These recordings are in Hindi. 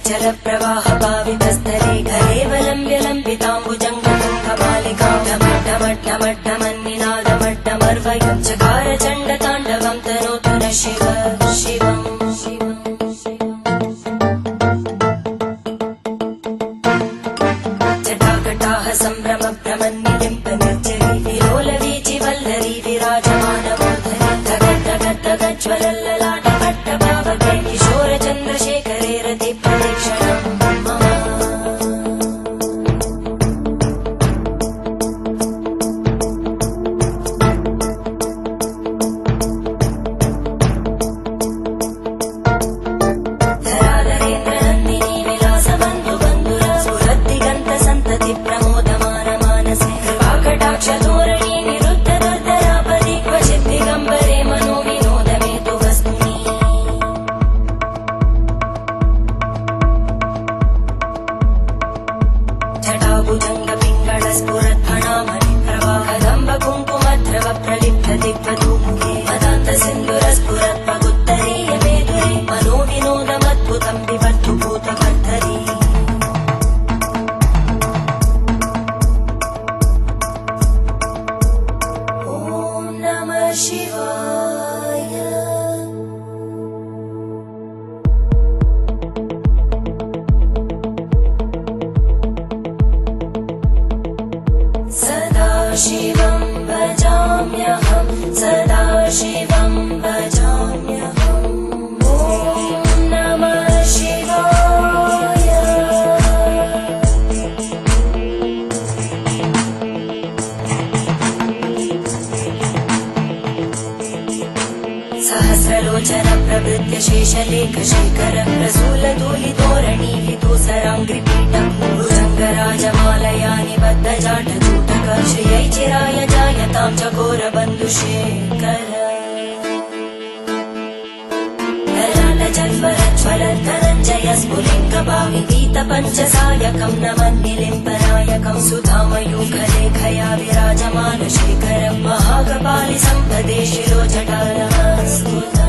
जलप्रवाह पावितस्थले कलेवलम्ब्य लम्बिताम्बुजङ्गतुङ्गबालिकां ढमड्ढमड्ढमड्ढमन्निनादमड्ढमर्वयं चकार चण्डताण्डवं तनोतु नः शिव शिवम् जटाकटाः सम्भ्रम भ्रमन्निलिम्पनिर्जरी विलोलवीचि वल्लरी विराजमानमूर्धनि धगद्धगद्धगज्ज्वलल्ललाटपट्टभावके किशोरचन्द्रशेखरे रतिप्रदक्षिणम् शिवं भजाम्यहं सदा शिवं भजाम्यहम् ॐ नमः शिवाय सहस्रलोचन प्रभृत्य शेषलेखशेखर प्रसूलतूलितोरणीलितोसराङ्घ्रिपीठं भुजङ्गराजमालया निबद्धजाटजूटक श्रियै चिराय जायतां चकोरबन्धुशेखर ललाटजल्परज्ज्वलद्धनञ्जय स्फुलिङ्गभाविपीतपञ्चसायकं नमन्निलिम्पनायकं सुधामयूखलेखया विराजमानशेखरं महाकपालि सम्पदे शिरोजटालस्फुटम्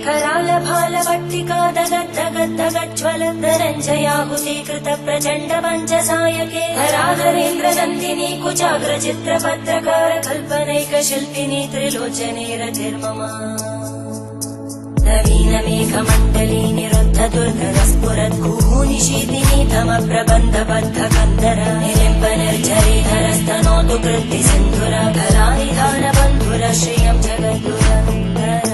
करालभालवट्टिका दगद्धगद्धगज्ज्वलद्धनञ्जयाहुतीकृत प्रचण्ड पञ्चसायके हराधरेन्द्रनन्दिनी कुचाग्रचित्रपत्रकार कल्पनैकशिल्पिनी त्रिलोचने रतिर्मम नवीनमेघमण्डली निरुद्धदुर्धरस्फुरद्गूनिशीतिनी तमप्रबन्धबद्धकन्दर निलिम्पनिर्झरीधरस्तनोतु कृत्तिसिन्धुर कलानिधानबन्धुर श्रियं जगद्गुरन्धर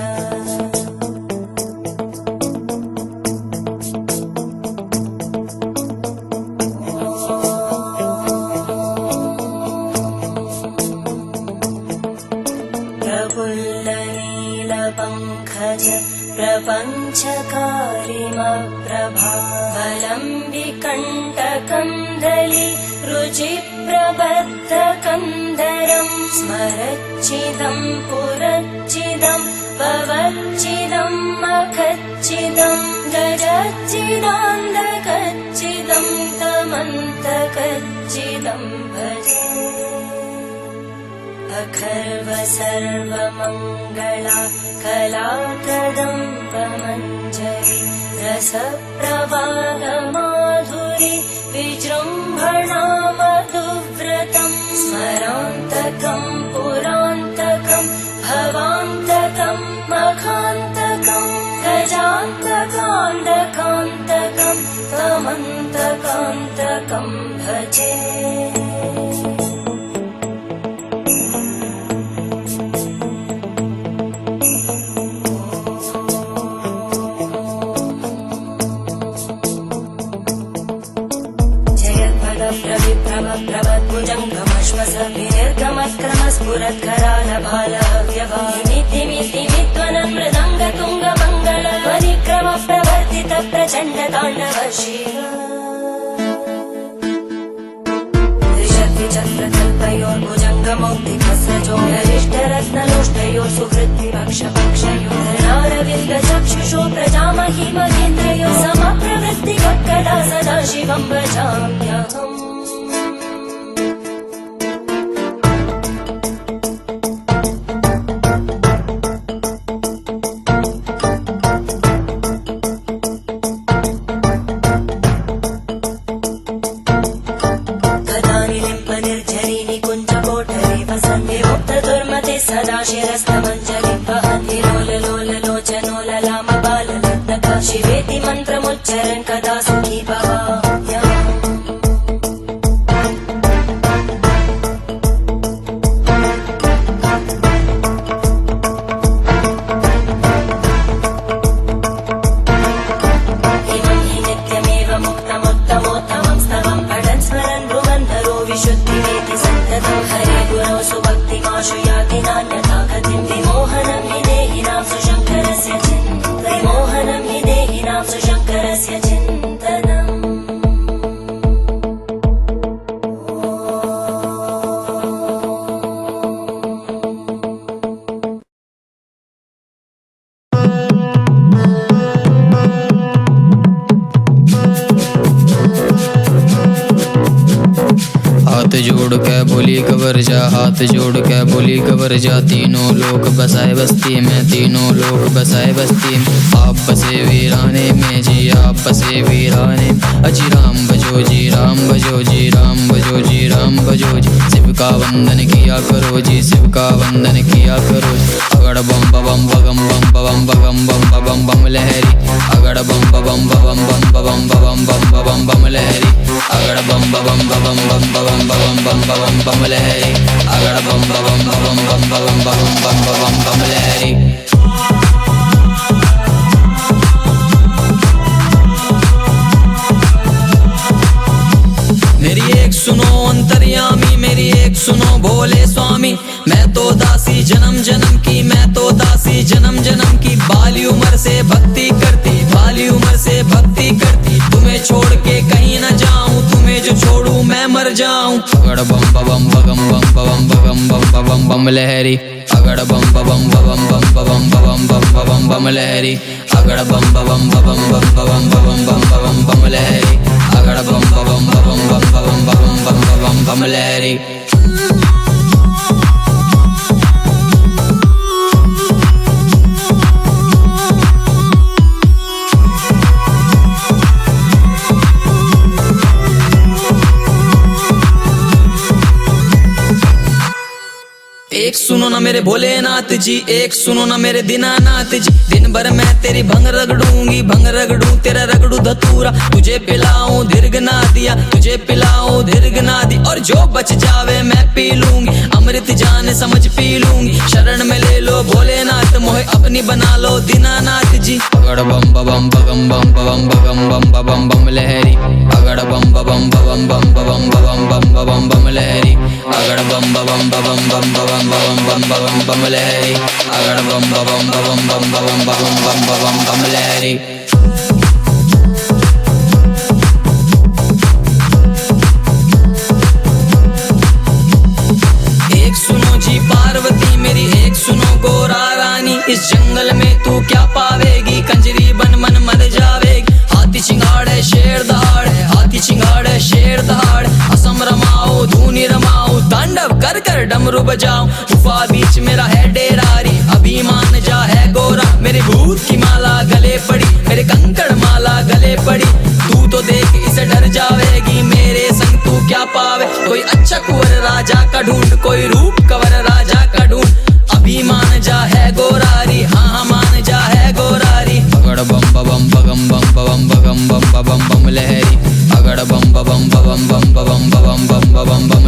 प्रफुल्लनीलपङ्कज प्रपञ्चकारिमप्रभावलम्बिकण्टकन्दली रुचिप्रबद्धकन्धरं स्मरच्चिदं पुरच्चिदं भवच्चिदं मखच्चिदं गजच्चिदान्धकच्चिदं तमन्तकच्चिदं भजे अखर्व सर्वमङ्गला कलाकदम्बमञ्जरी रसप्रवाहमाधुरी विजृम्भणा मधुव्रतं स्मरान्तकं पुरान्तकं भवान्तकं मखान्तकं गजान्तकान्तकान्तकं तमन्तकान्तकं भजे विनिर्गमक्रमस्फुरत्करालभालव्यवामिद्धिमिद्धिमिद्वनं मृदङ्गतुङ्गमङ्गल परिक्रमप्रवर्तित प्रचण्डताण्डव शिव त्रिशक्तिचक्रकल्पयोर्भुजङ्गमौक्तिकस्रजो गरिष्ठरत्नलोष्टयोः सुहृद्विपक्षपक्षयोः धरणारविन्दचक्षुषो प्रजामहि महेन्द्रयोः समप्रवृत्तिवक्कदा सदा शिवं भजाम्यहम् शिरस्तमञ्जलिं वहन्ति लोललोललोचनो ललामबालनर्तका शिवेति मन्त्रमुच्चरन् कदा सुखी भवाम्यहम्। विशुद्धिमेति सन्ततं हरे गुरौ सुभक्तिमाशु याति नान्यथा गतिं विमोहनं हि देहिनां सुशङ्करस्य चिन्तनं विमोहनं हि देहिनां सुशङ्करस्य चिन्तनम्। हाथ जोड़ के बोली कबर जा, हाथ जोड़ के बोली कबर जा। तीनों लोग बसाए बस्ती में, तीनों लोग बसाए बस्ती में। आप बसे वीराने में जी, आप बसे वीराने। अजी राम भजो जी, राम भजो जी, राम भजो जी, राम भजो जी। शिव का वंदन किया करो जी, शिव का वंदन किया करो। अगड़ बम बम बगम बम बम बगम बम बम बम लहरी। अगड़ बम बम बम बम बम बम बम बम बम लहरी। अगड़ बम बम बम बम बम बम बम बम लहरी। अगड़ बम बम बम बम बम बम बम लहरी। मेरी एक सुनो अंतर्यामी, मेरी एक सुनो भोले स्वामी। मैं तो दासी जन्म जन्म की, मैं तो दासी जन्म जन्म की। बाली उम्र से भक्ति करती, बाली उम्र से भक्ति करती। तुम्हें छोड़ के कहीं न जाऊं, तुम्हें जो छोड़ूं मैं मर जाऊं। अगड़ बम बम बगम बम बम बगम बम बम बम लहरी। अगड़ बम बम बम बम बम बम बम बम लहरी। अगड़ बम बम बम बम बम बम बम लहरी। अगड़ बम बम बम बम बम लहरी। एक सुनो ना मेरे भोलेनाथ जी, एक सुनो ना मेरे दीनानाथ जी। दिन भर मैं तेरी भंग रगड़ूंगी, भंग रगड़ूं तेरा रगड़ू धतूरा। तुझे पिलाऊं दीर्घ ना दिया, तुझे पिलाऊं दीर्घ ना दी। और जो बच जावे मैं पी लूंगी, अमृत जान समझ पी लूंगी। शरण में ले लो भोलेनाथ, मोहे अपनी बना लो दीनानाथ जी। अगड़ बम बम बगम बम बम बगम बम बम लहरी। अगड़ बम बम बम बम बम बम लहरी। अगड़ बम बम बम बम लहरी। अगड़ बम बम लहरी। एक सुनो जी पार्वती मेरी, एक सुनो गोरा रानी। इस जंगल में तू क्या पावेगी, कंजरी बन मन मर जावेगी। हाथी चिंगाड़े शेर दहाड़े, हाथी चिंगाड़े शेर दहाड़े। असम रमाओ धूनी रमाओ, तांडव कर कर डमरू बजाओ। गुफा बीच मेरा है डेरारी, अभिमान जा है गोरा। मेरे भूत की माला गले पड़ी, मेरे कंकड़ माला गले पड़ी। तू तो देख इसे डर जावेगी, मेरे संग तू क्या पावे। कोई अच्छा कुंवर राजा का ढूंढ, कोई रूप कंवर राजा का ढूंढ। अभिमान जा है गोरारी, हाँ हाँ मान जा है गोरारी। अगड़ बम बम बगम बम बम बम लहरी। अगड़ बम बम बम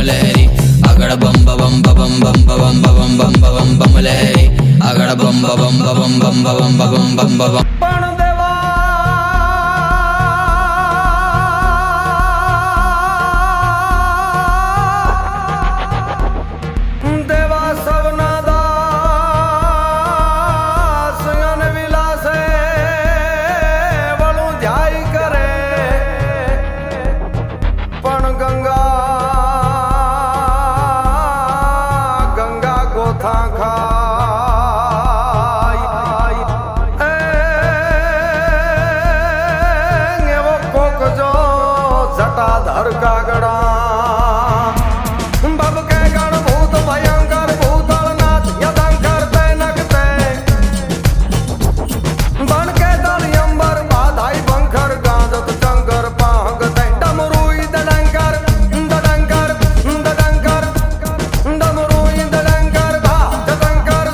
लहरी। अगड़ बम बम बम लहरी। अगड़ बम बम जटाधर का गड़ा बब के गण भूत भयंकर भूतलनाथ यदंकर तैनकते बन के दल अंबर बाधाई बंकर गाजत कंकर पांगते डमरुई दडंकर दडंकर दडंकर डमरुई दडंकर भा दडंकर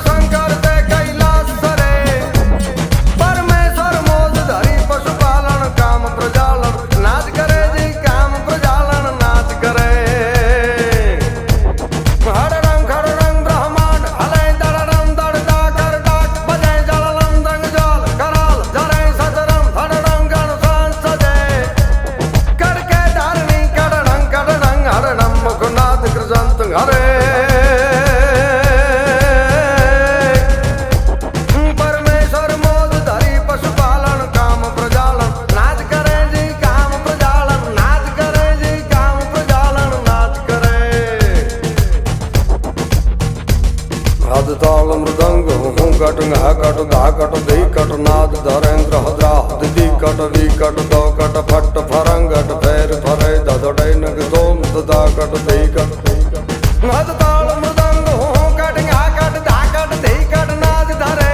ताल मृदंग हूँ कट घा कट धा कट धी कट नाद धरेंद्र हद्रा दिदी कट वी कट दो कट फट फरंगट फेर फरे ददड़े नग दोम ददा कट धी कट नाद ताल मृदंग हूँ कट घा कट धा कट धी कट नाद धरे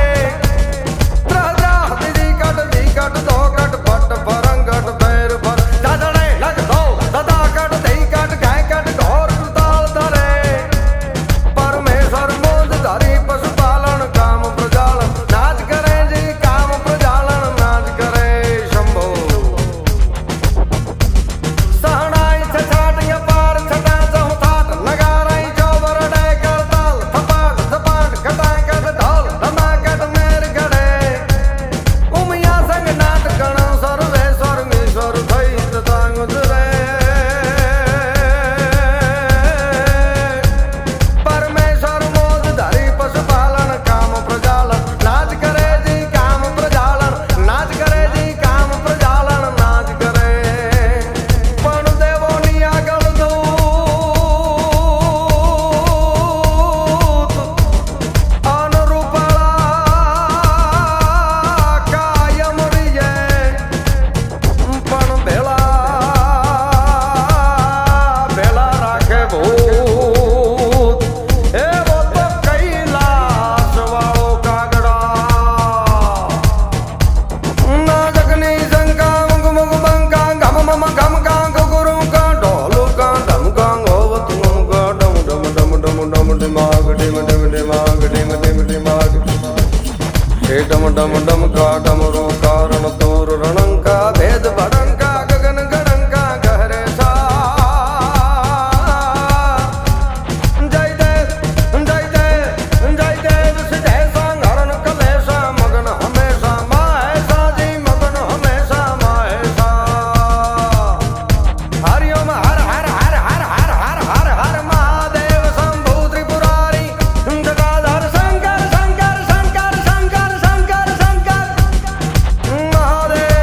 हद्रा दिदी कट वी कट दो कट फट फरंगट फेर फर ददड़े नग दो ददा कट धी कट गाय कट ढोर ताल धरे परमेश्वर मोद धारी पशुपालन काम प्रजालन नाच करे जी काम प्रजालन नाच करे शंभो सहनाई छछाट अपार छटा चौथाट नगाराई चौबर डे करताल थपाट थपाट खटाई कट ढोल धमाकट मेर गड़े उमिया संग नाट गण सर्वेश्वर ईश्वर भई तथा गुजरे परमेश्वर मोद धारी पशुपालन काम प्रजालन नाच करे जी काम प्रजालन नाच करे जी काम प्रजालन नाच करे पण देवोनी आगल दूत अनुरूपला कायम रिये पण भेला भेला राखे भूत एवो तो कैलाश वाळो कागड़ा नागकनी शंका मुग मुग बंका गम मम गम कांग गुरु का ढोलू का धम कांग होवत मुम का डम डम डम डम डम दिमाग डिम डिम दिमाग डिम डिम दिमाग हे डम डम डम का डमरू कारण तोर रणंका भेद भड़ंका गगन गणंका गहरे सा जय देव जय देव जय देव सिद्धे संहरण कलेसा मगन हमेशा माहेसा जी मगन हमेशा माहेसा हरिओम हर हर हर हर हर हर हर हर महादेव शंभु त्रिपुरारी जगाधर शंकर शंकर शंकर शंकर शंकर शंकर महादेव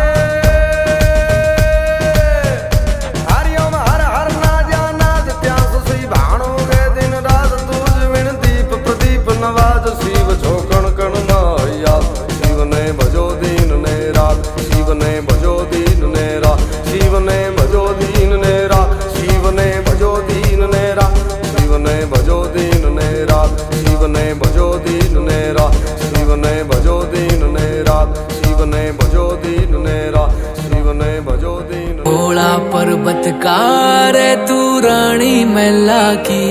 हरिओम हर हर नाजा नाज प्यास सी भाणो गे दिन रात तुझ विण दीप प्रदीप नवाज शिव छोकण कण नाया शिव ने भजो दीन ने रात शिव ने भजो दीन ने रात शिव ने भजो दीन ने रात शिव ने भजो दीन ने रात शिव ने भजो दीन ने रात शिव ने भजो दीन ने रात शिव ने भजो दीन ने रात शिव ने भजो दीन ने रात शिव ने भजो दीन भोला पर्वत कार तू रानी मैला की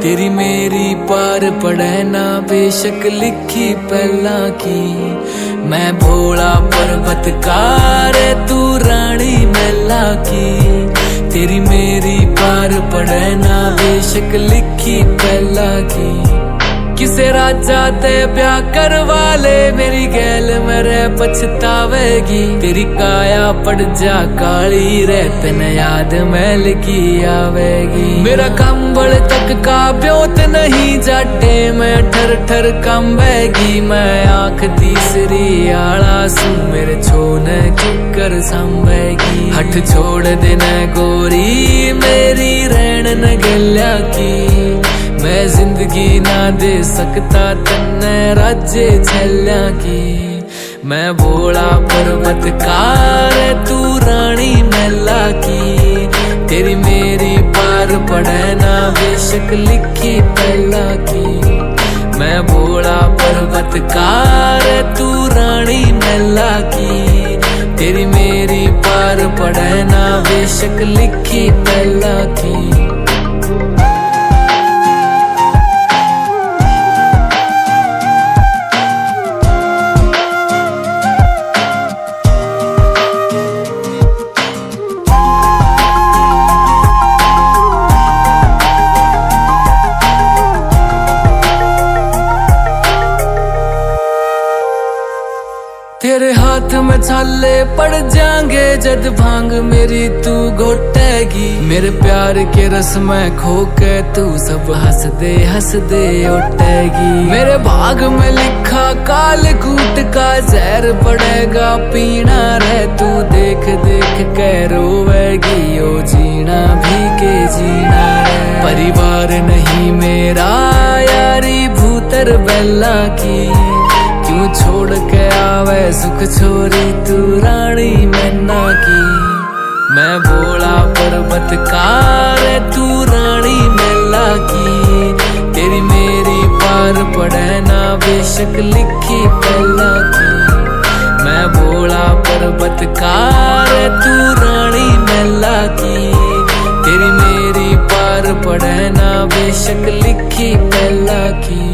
तेरी मेरी पार पड़े ना बेशक लिखी पहला की मैं भोला पर्वत कार तू रानी मैला की तेरी मेरी पार पड़े ना बेशक लिखी पहला की किसे राजा ते ब्याह करवा ले मेरी गैल मेरे पछतावेगी तेरी काया पड़ जा काली रे तन याद मैल की आवेगी मेरा कंबल तक का ब्योत नहीं जाटे मैं ठर ठर कंबेगी मैं आंख तीसरी आला सू मेरे छोने किकर संभेगी हठ छोड़ देना गोरी मेरी रैन न गल्या की मैं जिंदगी ना दे सकता तन्ने राज्य छल्या की मैं भोला पर्वत कार तू रानी मैला की तेरी मेरी पार पड़े ना बेशक लिखी पहला की मैं भोला पर्वत कार तू रानी मैला की तेरी मेरी पार पड़े ना बेशक लिखी पहला की तेरे हाथ में छाले पड़ जाएंगे जद भांग मेरी तू घोटेगी मेरे प्यार के रस में खो के तू सब हंस दे उठेगी मेरे भाग में लिखा काल कूट का जहर पड़ेगा पीना रे तू देख देख के रोवेगी ओ जीना भी के जीना रे परिवार नहीं मेरा यारी भूत खातर बेला की। क्यों छोड़ के आवे सुख छोरी तू रानी मैना की। मैं बोला पर्वतकार तू रानी मैला की। तेरी मेरी पार पड़े ना बेशक लिखी पहला की। मैं बोला पर्वतकार तू रानी मैला की। तेरी मेरी पार पड़े ना बेशक लिखी पहला की।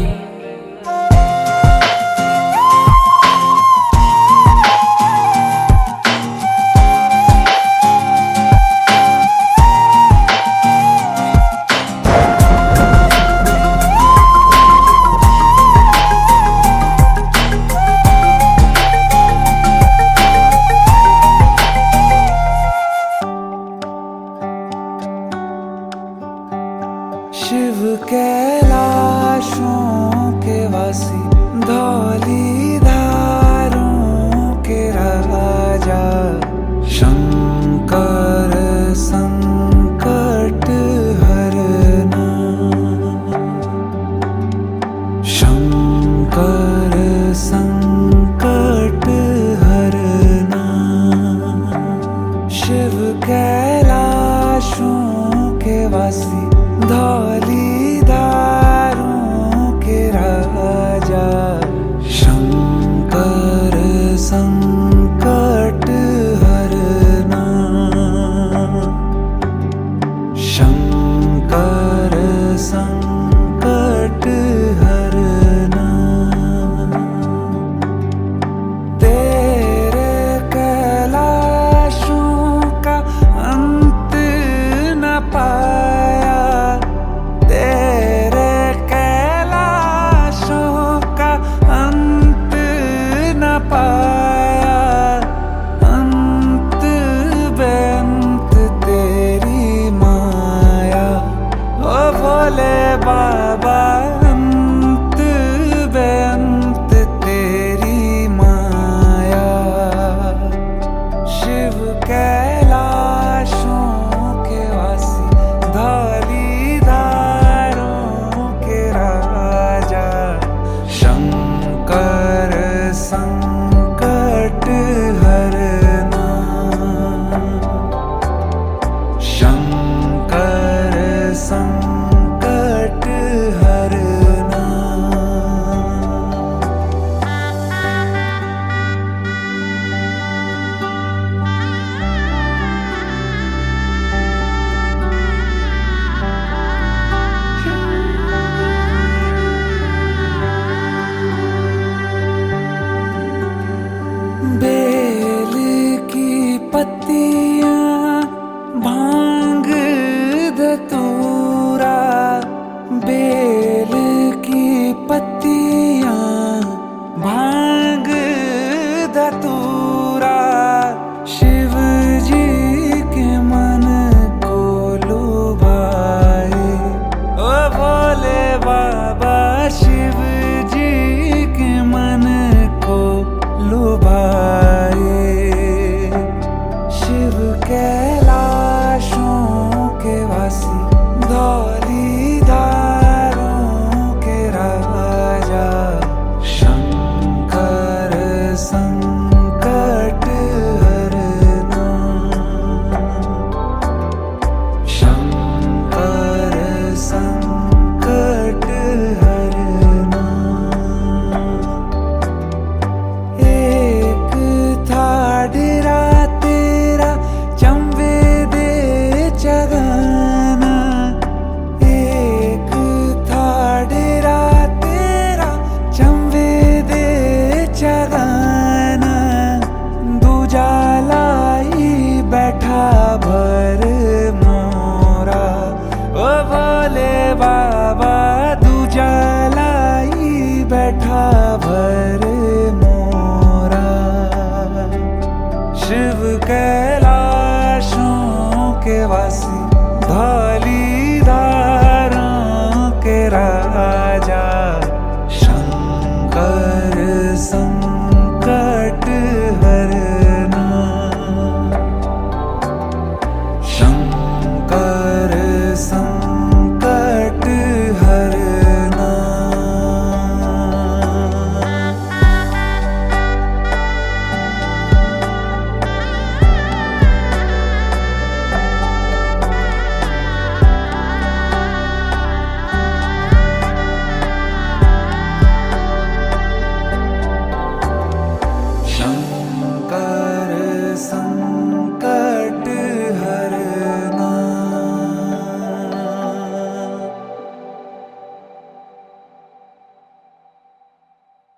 शिव कैलाशों के वासी धौली धारों के राजा। शंकर संकट हरना। शंकर संकट हरना। शिव कैलाशों के वासी धौली धारों के राजा। शंकर संकट हरना। शंकर संकट हरना। तेरे कैलाशों का अंत न पाया। तेरे कैलाशों का अंत न पाया। अंत बेअंत तेरी माया। ओ भोले बाबा अंत बेअंत तेरी माया। शिव कैलाशों के वासी धौली धारों के राजा। शंकर संकट हरना। शंकर संकट हरना। बेल की पत्तियां भांग धतूरा। बेल की पत्तियां भांग धतूरा। शिव जी के मन को लुभाए। ओ भोले बाबा शिव जी के मन को लुभाए। शिव कैलाशों के वासी धौली धारों के राजा। शंकर संकट हरना। शंकर संकट हरना। एक था डेरा तेरा चंबे दे जगाना। एक था डेरा तेरा चंबे दे जगाना। दूजा लाई बैठा भर मोरा। ओ भोले बाबा दूजा लाई बैठा भर मोरा। शिव कैलाशों के वासी धौली धारों के राजा। शंकर संकट